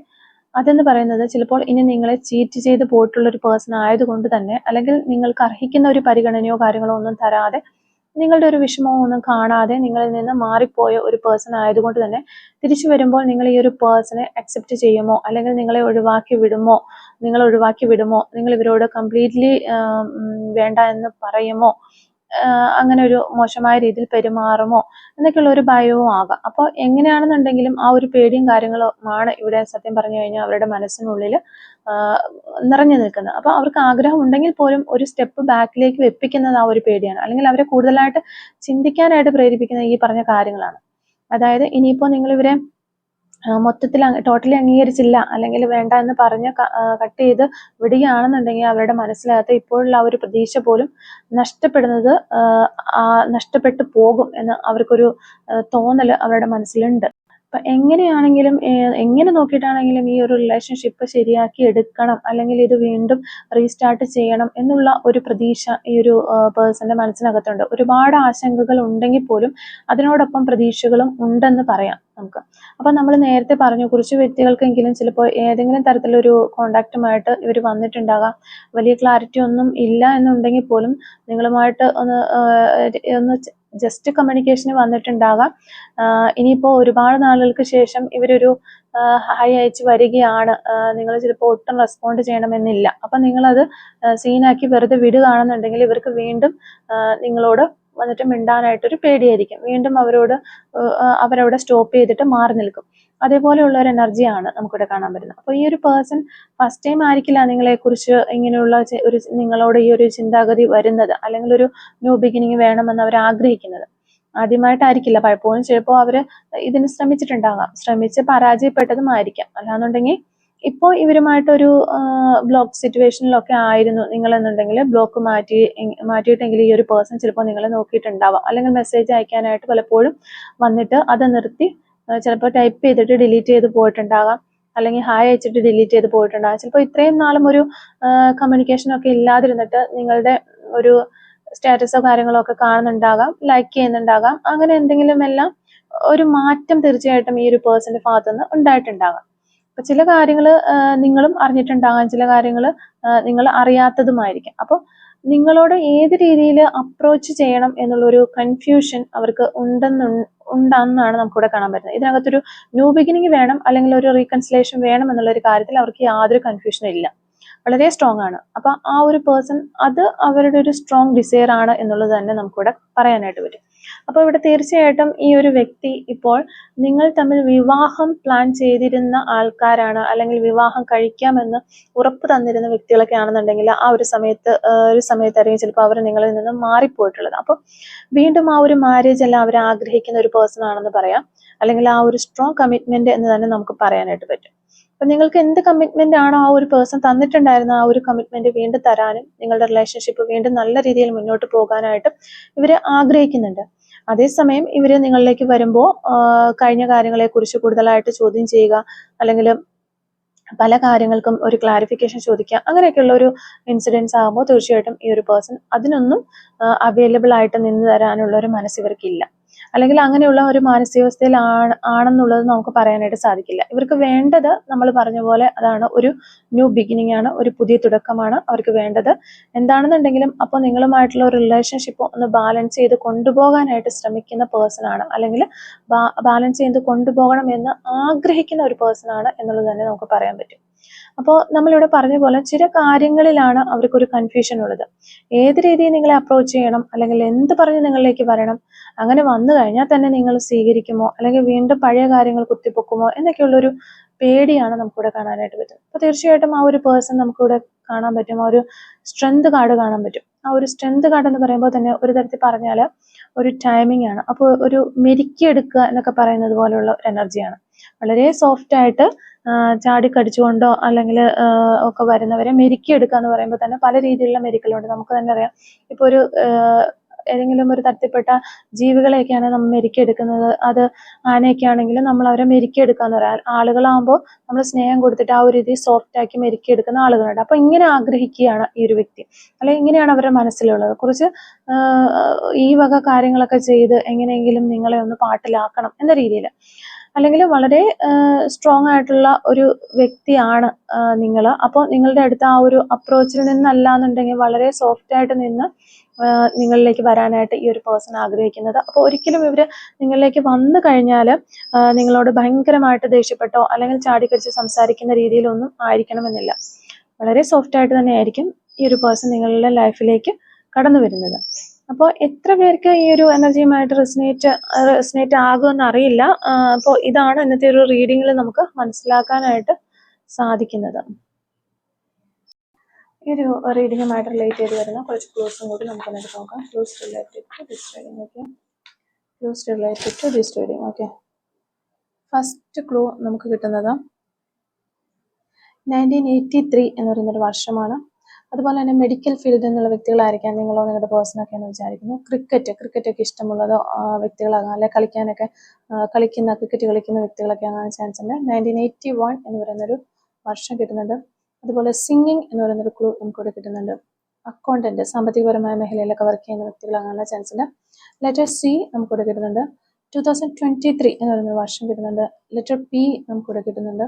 അതെന്ന് പറയുന്നത് ചിലപ്പോൾ ഇനി നിങ്ങളെ ചീറ്റ് ചെയ്ത് പോയിട്ടുള്ള ഒരു പേഴ്സൺ ആയതുകൊണ്ട് തന്നെ, അല്ലെങ്കിൽ നിങ്ങൾക്ക് അർഹിക്കുന്ന ഒരു പരിഗണനയോ കാര്യങ്ങളോ ഒന്നും തരാതെ, നിങ്ങളുടെ ഒരു വിഷമമോ ഒന്നും കാണാതെ നിങ്ങളിൽ നിന്ന് മാറിപ്പോയ ഒരു പേഴ്സൺ ആയതുകൊണ്ട് തന്നെ തിരിച്ചു വരുമ്പോൾ നിങ്ങൾ ഈ ഒരു പേഴ്സണെ അക്സെപ്റ്റ് ചെയ്യുമോ, അല്ലെങ്കിൽ നിങ്ങൾ ഒഴിവാക്കി വിടുമോ, നിങ്ങൾ ഇവരോട് കംപ്ലീറ്റ്ലി വേണ്ട എന്ന് പറയുമോ, അങ്ങനെ ഒരു മോശമായ രീതിയിൽ പെരുമാറുമോ എന്നൊക്കെയുള്ള ഒരു ഭയവും ആകാം. അപ്പോൾ എങ്ങനെയാണെന്നുണ്ടെങ്കിലും ആ ഒരു പേടിയും കാര്യങ്ങളുമാണ് ഇവിടെ സത്യം പറഞ്ഞു കഴിഞ്ഞാൽ അവരുടെ മനസ്സിനുള്ളിൽ നിറഞ്ഞു നിൽക്കുന്നത്. അപ്പോൾ അവർക്ക് ആഗ്രഹം ഉണ്ടെങ്കിൽ പോലും ഒരു സ്റ്റെപ്പ് ബാക്കിലേക്ക് വെപ്പിക്കുന്നത് ആ ഒരു പേടിയാണ്, അല്ലെങ്കിൽ അവരെ കൂടുതലായിട്ട് ചിന്തിക്കാനായിട്ട് പ്രേരിപ്പിക്കുന്ന ഈ പറഞ്ഞ കാര്യങ്ങളാണ്. അതായത് ഇനിയിപ്പോൾ നിങ്ങൾ ഇവരെ മൊത്തത്തിൽ ടോട്ടലി അംഗീകരിച്ചില്ല, അല്ലെങ്കിൽ വേണ്ട എന്ന് പറഞ്ഞ് കട്ട് ചെയ്ത് വിടുകയാണെന്നുണ്ടെങ്കിൽ അവരുടെ മനസ്സിനകത്ത് ഇപ്പോഴുള്ള ആ ഒരു പ്രതീക്ഷ പോലും നഷ്ടപ്പെട്ടു പോകും എന്ന് അവർക്കൊരു തോന്നൽ അവരുടെ മനസ്സിലുണ്ട്. അപ്പൊ എങ്ങനെയാണെങ്കിലും എങ്ങനെ നോക്കിയിട്ടാണെങ്കിലും ഈ ഒരു റിലേഷൻഷിപ്പ് ശരിയാക്കി എടുക്കണം, അല്ലെങ്കിൽ ഇത് വീണ്ടും റീസ്റ്റാർട്ട് ചെയ്യണം എന്നുള്ള ഒരു പ്രതീക്ഷ ഈ ഒരു പേഴ്സന്റെ മനസ്സിനകത്തുണ്ട്. ഒരുപാട് ആശങ്കകൾ ഉണ്ടെങ്കിൽ പോലും അതിനോടൊപ്പം പ്രതീക്ഷകളും ഉണ്ടെന്ന് പറയാം നമുക്ക്. അപ്പൊ നമ്മൾ നേരത്തെ പറഞ്ഞു, കുറച്ച് വ്യക്തികൾക്കെങ്കിലും ചിലപ്പോൾ ഏതെങ്കിലും തരത്തിലൊരു കോണ്ടാക്റ്റുമായിട്ട് ഇവർ വന്നിട്ടുണ്ടാകാം. വലിയ ക്ലാരിറ്റി ഒന്നും ഇല്ല എന്നുണ്ടെങ്കിൽ പോലും നിങ്ങളുമായിട്ട് ഒന്ന് ജസ്റ്റ് കമ്മ്യൂണിക്കേഷന് വന്നിട്ടുണ്ടാകാം. ഇനിയിപ്പോൾ ഒരുപാട് നാളുകൾക്ക് ശേഷം ഇവരൊരു ഹായ് അയച്ച് വരികയാണ്, നിങ്ങൾ ചിലപ്പോൾ ഒട്ടും റെസ്പോണ്ട് ചെയ്യണമെന്നില്ല. അപ്പം നിങ്ങളത് സീനാക്കി വെറുതെ വിടുകയാണെന്നുണ്ടെങ്കിൽ ഇവർക്ക് വീണ്ടും നിങ്ങളോട് വന്നിട്ട് മിണ്ടാനായിട്ടൊരു പേടിയായിരിക്കും. വീണ്ടും അവരവിടെ സ്റ്റോപ്പ് ചെയ്തിട്ട് മാറി നിൽക്കും. അതേപോലെയുള്ള ഒരു എനർജിയാണ് നമുക്കിവിടെ കാണാൻ പറ്റുന്നത്. അപ്പോൾ ഈ ഒരു പേഴ്സൺ ഫസ്റ്റ് ടൈം ആയിരിക്കില്ല നിങ്ങളെക്കുറിച്ച് ഇങ്ങനെയുള്ള നിങ്ങളോട് ഈ ഒരു ചിന്താഗതി വരുന്നത്, അല്ലെങ്കിൽ ഒരു ന്യൂ ബിഗിനിങ് വേണമെന്ന് അവർ ആഗ്രഹിക്കുന്നത്. ആദ്യമായിട്ടായിരിക്കില്ല, പലപ്പോഴും ചിലപ്പോൾ അവർ ഇതിന് ശ്രമിച്ച് പരാജയപ്പെട്ടതുമായിരിക്കാം. അല്ലാന്നുണ്ടെങ്കിൽ ഇപ്പോൾ ഇവരുമായിട്ടൊരു ബ്ലോക്ക് സിറ്റുവേഷനിലൊക്കെ ആയിരുന്നു നിങ്ങളെന്നുണ്ടെങ്കിൽ ബ്ലോക്ക് മാറ്റിയിട്ടെങ്കിൽ ഈ ഒരു പേഴ്സൺ ചിലപ്പോൾ നിങ്ങളെ നോക്കിയിട്ടുണ്ടാവാം, അല്ലെങ്കിൽ മെസ്സേജ് അയക്കാനായിട്ട് പലപ്പോഴും വന്നിട്ട് അത് നിർത്തി ചിലപ്പോൾ ടൈപ്പ് ചെയ്തിട്ട് ഡിലീറ്റ് ചെയ്ത് പോയിട്ടുണ്ടാകാം, അല്ലെങ്കിൽ ഹായ് അയച്ചിട്ട് ഡിലീറ്റ് ചെയ്ത് പോയിട്ടുണ്ടാകാം. ചിലപ്പോൾ ഇത്രയും നാളും ഒരു കമ്മ്യൂണിക്കേഷനൊക്കെ ഇല്ലാതിരുന്നിട്ട് നിങ്ങളുടെ ഒരു സ്റ്റാറ്റസോ കാര്യങ്ങളോ ഒക്കെ കാണുന്നുണ്ടാകാം, ലൈക്ക് ചെയ്യുന്നുണ്ടാകാം. അങ്ങനെ എന്തെങ്കിലും എല്ലാം ഒരു മാറ്റം തീർച്ചയായിട്ടും ഈ ഒരു പേഴ്സന്റെ ഭാഗത്തുനിന്ന് ഉണ്ടായിട്ടുണ്ടാകാം. അപ്പൊ ചില കാര്യങ്ങൾ നിങ്ങളും അറിഞ്ഞിട്ടുണ്ടാകാം, ചില കാര്യങ്ങൾ നിങ്ങൾ അറിയാത്തതുമായിരിക്കും. അപ്പോൾ നിങ്ങളോട് ഏത് രീതിയിൽ അപ്രോച്ച് ചെയ്യണം എന്നുള്ളൊരു കൺഫ്യൂഷൻ അവർക്ക് ഉണ്ടെന്നാണ് നമുക്കിവിടെ കാണാൻ പറ്റുന്നത്. ഇതിനകത്തൊരു ന്യൂ ബിഗിനിങ് വേണം, അല്ലെങ്കിൽ ഒരു റീകൺസിലേഷൻ വേണം എന്നുള്ള ഒരു കാര്യത്തിൽ അവർക്ക് യാതൊരു കൺഫ്യൂഷനും ഇല്ല, വളരെ സ്ട്രോങ് ആണ്. അപ്പൊ ആ ഒരു പേഴ്സൺ അത് അവരുടെ ഒരു സ്ട്രോങ് ഡിസയർ ആണ് എന്നുള്ളത് തന്നെ നമുക്കിവിടെ പറയാനായിട്ട് പറ്റും. അപ്പൊ ഇവിടെ തീർച്ചയായിട്ടും ഈ ഒരു വ്യക്തി ഇപ്പോൾ നിങ്ങൾ തമ്മിൽ വിവാഹം പ്ലാൻ ചെയ്തിരുന്ന ആൾക്കാരാണ്, അല്ലെങ്കിൽ വിവാഹം കഴിക്കാമെന്ന് ഉറപ്പ് തന്നിരുന്ന വ്യക്തികളൊക്കെ ആണെന്നുണ്ടെങ്കിൽ ആ ഒരു സമയത്തായിരിക്കും ചിലപ്പോൾ അവർ നിങ്ങളിൽ നിന്ന് മാറിപ്പോയിട്ടുള്ളത്. അപ്പൊ വീണ്ടും ആ ഒരു മാരേജ് എല്ലാം അവർ ആഗ്രഹിക്കുന്ന ഒരു പേഴ്സൺ ആണെന്ന് പറയാം, അല്ലെങ്കിൽ ആ ഒരു സ്ട്രോങ് കമ്മിറ്റ്മെന്റ് എന്ന് തന്നെ നമുക്ക് പറയാനായിട്ട് പറ്റും. അപ്പൊ നിങ്ങൾക്ക് എന്ത് കമ്മിറ്റ്മെന്റ് ആണോ ആ ഒരു പേഴ്സൺ തന്നിട്ടുണ്ടായിരുന്ന ആ ഒരു കമ്മിറ്റ്മെന്റ് വീണ്ടും തരാനും നിങ്ങളുടെ റിലേഷൻഷിപ്പ് വീണ്ടും നല്ല രീതിയിൽ മുന്നോട്ട് പോകാനായിട്ടും ഇവര് ആഗ്രഹിക്കുന്നുണ്ട്. അതേസമയം ഇവര് നിങ്ങളിലേക്ക് വരുമ്പോൾ കഴിഞ്ഞ കാര്യങ്ങളെ കുറിച്ച് കൂടുതലായിട്ട് ചോദ്യം ചെയ്യുക, അല്ലെങ്കിൽ പല കാര്യങ്ങൾക്കും ഒരു ക്ലാരിഫിക്കേഷൻ ചോദിക്കുക, അങ്ങനെയൊക്കെയുള്ള ഒരു ഇൻസിഡൻസ് ആകുമ്പോൾ തീർച്ചയായിട്ടും ഈ ഒരു പേഴ്സൺ അതിനൊന്നും അവൈലബിൾ ആയിട്ട് നിന്ന് തരാനുള്ള ഒരു മനസ്സ് ഇവർക്കില്ല, അല്ലെങ്കിൽ അങ്ങനെയുള്ള ഒരു മാനസികാവസ്ഥയിൽ ആണെന്നുള്ളത് നമുക്ക് പറയാനായിട്ട് സാധിക്കില്ല. ഇവർക്ക് വേണ്ടത് നമ്മൾ പറഞ്ഞ പോലെ അതാണ്, ഒരു ന്യൂ ബിഗിനിങ് ആണ്, ഒരു പുതിയ തുടക്കമാണ് അവർക്ക് വേണ്ടത്. എന്താണെന്നുണ്ടെങ്കിലും അപ്പോൾ നിങ്ങളുമായിട്ടുള്ള ഒരു റിലേഷൻഷിപ്പ് ഒന്ന് ബാലൻസ് ചെയ്ത് കൊണ്ടുപോകാനായിട്ട് ശ്രമിക്കുന്ന പേഴ്സൺ ആണ്, അല്ലെങ്കിൽ ബാലൻസ് ചെയ്ത് കൊണ്ടുപോകണം എന്ന് ആഗ്രഹിക്കുന്ന ഒരു പേഴ്സൺ ആണ് എന്നുള്ളത് തന്നെ നമുക്ക് പറയാൻ പറ്റും. അപ്പോൾ നമ്മളിവിടെ പറഞ്ഞ പോലെ ചില കാര്യങ്ങളിലാണ് അവർക്കൊരു കൺഫ്യൂഷൻ ഉള്ളത്. ഏത് രീതിയിൽ നിങ്ങളെ അപ്രോച്ച് ചെയ്യണം, അല്ലെങ്കിൽ എന്ത് പറഞ്ഞ് നിങ്ങളിലേക്ക് വരണം, അങ്ങനെ വന്നു കഴിഞ്ഞാൽ തന്നെ നിങ്ങൾ സ്വീകരിക്കുമോ, അല്ലെങ്കിൽ വീണ്ടും പഴയ കാര്യങ്ങൾ കുത്തിപ്പൊക്കുമോ എന്നൊക്കെയുള്ളൊരു പേടിയാണ് നമുക്കിവിടെ കാണാനായിട്ട് പറ്റും. അപ്പോൾ തീർച്ചയായിട്ടും ആ ഒരു പേഴ്സൺ നമുക്കിവിടെ കാണാൻ പറ്റും, ആ ഒരു സ്ട്രെങ്ത് കാർഡ് കാണാൻ പറ്റും. ആ ഒരു സ്ട്രെങ്ത് കാർഡ് എന്ന് പറയുമ്പോൾ തന്നെ ഒരു തരത്തിൽ പറഞ്ഞാൽ ഒരു ടൈമിംഗ് ആണ്. അപ്പോൾ ഒരു മെരുക്കിയെടുക്കുക എന്നൊക്കെ പറയുന്നത് പോലെയുള്ള എനർജിയാണ്. വളരെ സോഫ്റ്റ് ആയിട്ട് ചാടിക്കടിച്ചുകൊണ്ടോ അല്ലെങ്കിൽ ഒക്കെ വരുന്നവരെ മെരുക്കിയെടുക്കുക എന്ന് പറയുമ്പോൾ തന്നെ പല രീതിയിലുള്ള മെരുക്കലുണ്ട്. നമുക്ക് തന്നെ അറിയാം, ഇപ്പോൾ ഒരു ഏതെങ്കിലും ഒരു തരത്തിൽപ്പെട്ട ജീവികളെയൊക്കെയാണ് നമ്മൾ മെരുക്കിയെടുക്കുന്നത്. അത് ആനയൊക്കെ ആണെങ്കിലും നമ്മൾ അവരെ മെരുക്കിയെടുക്കാന്ന് പറയാം. ആളുകളാകുമ്പോൾ നമ്മൾ സ്നേഹം കൊടുത്തിട്ട് ആ ഒരു രീതി സോഫ്റ്റ് ആക്കി മെരുക്കിയെടുക്കുന്ന ആളുകളുണ്ട്. അപ്പൊ ഇങ്ങനെ ആഗ്രഹിക്കുകയാണ് ഈ ഒരു വ്യക്തി, അല്ലെങ്കിൽ ഇങ്ങനെയാണ് അവരുടെ മനസ്സിലുള്ളത്. കുറച്ച് ഈ വക കാര്യങ്ങളൊക്കെ ചെയ്ത് എങ്ങനെയെങ്കിലും നിങ്ങളെ ഒന്ന് പാട്ടിലാക്കണം എന്ന രീതിയിൽ, അല്ലെങ്കിൽ വളരെ സ്ട്രോങ് ആയിട്ടുള്ള ഒരു വ്യക്തിയാണ് നിങ്ങൾ. അപ്പോൾ നിങ്ങളുടെ അടുത്ത് ആ ഒരു അപ്രോച്ചിൽ നിന്നല്ല എന്നുണ്ടെങ്കിൽ വളരെ സോഫ്റ്റ് ആയിട്ട് നിന്ന് നിങ്ങളിലേക്ക് വരാനായിട്ട് ഈ ഒരു പേഴ്സൺ ആഗ്രഹിക്കുന്നത്. അപ്പോൾ ഒരിക്കലും ഇവർ നിങ്ങളിലേക്ക് വന്നു കഴിഞ്ഞാൽ നിങ്ങളോട് ഭയങ്കരമായിട്ട് ദേഷ്യപ്പെട്ടോ അല്ലെങ്കിൽ ചാടിക്കടിച്ച് സംസാരിക്കുന്ന രീതിയിലൊന്നും ആയിരിക്കണമെന്നില്ല. വളരെ സോഫ്റ്റ് ആയിട്ട് തന്നെ ആയിരിക്കും ഈ ഒരു പേഴ്സൺ നിങ്ങളുടെ ലൈഫിലേക്ക് കടന്നു വരുന്നത്. അപ്പോൾ എത്ര പേർക്ക് ഈ ഒരു എനർജിയുമായിട്ട് റെസിനേറ്റ് ആകുമെന്ന് അറിയില്ല. അപ്പോൾ ഇതാണ് ഇന്നത്തെ ഒരു റീഡിങ്ങിൽ നമുക്ക് മനസ്സിലാക്കാനായിട്ട് സാധിക്കുന്നത്. ഈ ഒരു റീഡിങ്ങുമായിട്ട് റിലേറ്റ് ചെയ്ത് വരുന്ന കുറച്ച് ക്ലൂസും കൂടി നമുക്ക് നോക്കാം. Clues related to this reading. Okay, clues related to this reading. Okay, first clue നമുക്ക് കിട്ടുന്നത് 1983 എന്ന് പറയുന്നൊരു വർഷമാണ്. അതുപോലെ തന്നെ മെഡിക്കൽ ഫീൽഡിൽ നിന്നുള്ള വ്യക്തികളായിരിക്കാം നിങ്ങളോ നിങ്ങളുടെ പേഴ്സണൊക്കെ എന്ന് വിചാരിക്കുന്നു. ക്രിക്കറ്റൊക്കെ ഇഷ്ടമുള്ളതോ വ്യക്തികളാകാം, അല്ലെ ക്രിക്കറ്റ് കളിക്കുന്ന വ്യക്തികളൊക്കെ ആകാൻ ചാൻസ് ഉണ്ട്. 1981 എന്ന് പറയുന്നൊരു വർഷം കിട്ടുന്നുണ്ട്. അതുപോലെ സിംഗിങ് എന്ന് പറയുന്നൊരു ക്ലൂ നമുക്കിവിടെ കിട്ടുന്നുണ്ട്. അക്കൗണ്ടന്റ്, സാമ്പത്തികപരമായ മേഖലയിലൊക്കെ വർക്ക് ചെയ്യുന്ന വ്യക്തികളാകാനുള്ള ചാൻസ് ഉണ്ട്. ലെറ്റർ സി നമുക്കിവിടെ കിട്ടുന്നുണ്ട്. 2023 എന്ന് പറയുന്നൊരു വർഷം കിട്ടുന്നുണ്ട്. ലെറ്റർ പി നമുക്കിവിടെ കിട്ടുന്നുണ്ട്.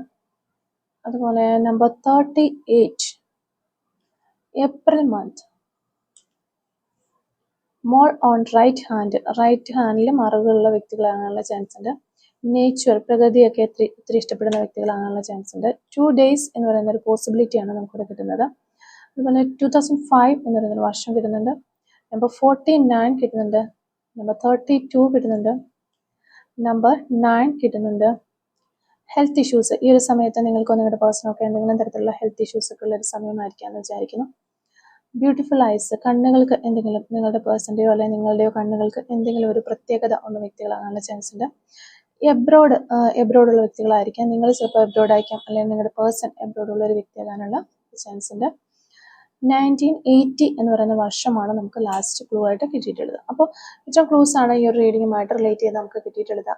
അതുപോലെ number 38 April month. More on right hand മറുകളുള്ള വ്യക്തികളാകാനുള്ള ചാൻസ് ഉണ്ട്. നേച്ചർ, പ്രകൃതിയൊക്കെ ഒത്തിരി ഇഷ്ടപ്പെടുന്ന വ്യക്തികളാകാനുള്ള ചാൻസ് ഉണ്ട്. 2 days എന്ന് പറയുന്ന ഒരു പോസിബിലിറ്റിയാണ് നമുക്കിവിടെ കിട്ടുന്നത്. അതുപോലെ 2005 എന്ന് പറയുന്ന വർഷം കിട്ടുന്നുണ്ട്. നമ്പർ 49 കിട്ടുന്നുണ്ട്. നമ്പർ 32 കിട്ടുന്നുണ്ട്. നമ്പർ 9 കിട്ടുന്നുണ്ട്. ഹെൽത്ത് ഇഷ്യൂസ്, ഈ ഒരു സമയത്ത് നിങ്ങൾക്കോ നിങ്ങളുടെ പേഴ്സണൊക്കെ എന്തെങ്കിലും തരത്തിലുള്ള ഹെൽത്ത് ഇഷ്യൂസ് ഒക്കെ ഉള്ള ഒരു സമയമായിരിക്കാമെന്ന് വിചാരിക്കുന്നു. ബ്യൂട്ടിഫുൾ ഐസ്, കണ്ണുകൾക്ക് എന്തെങ്കിലും നിങ്ങളുടെ പേഴ്സൻ്റെയോ അല്ലെങ്കിൽ നിങ്ങളുടെയോ കണ്ണുകൾക്ക് എന്തെങ്കിലും ഒരു പ്രത്യേകത ഉള്ള വ്യക്തികളാകാനുള്ള ചാൻസ് ഉണ്ട്. എബ്രോഡുള്ള വ്യക്തികളായിരിക്കാം. നിങ്ങൾ ചിലപ്പോൾ എബ്രോഡ് ആയിരിക്കാം, അല്ലെങ്കിൽ നിങ്ങളുടെ പേഴ്സൺ എബ്രോഡുള്ള ഒരു വ്യക്തിയാകാനുള്ള ചാൻസ് ഉണ്ട്. 1980 എന്ന് പറയുന്ന വർഷമാണ് നമുക്ക് ലാസ്റ്റ് ക്ലൂ ആയിട്ട് കിട്ടിയിട്ടുള്ളത്. അപ്പോൾ ഇത്ര ക്ലൂസ് ആണ് ഈ ഒരു റീഡിങ്ങുമായിട്ട് റിലേറ്റ് ചെയ്ത് നമുക്ക് കിട്ടിയിട്ടുള്ളത്.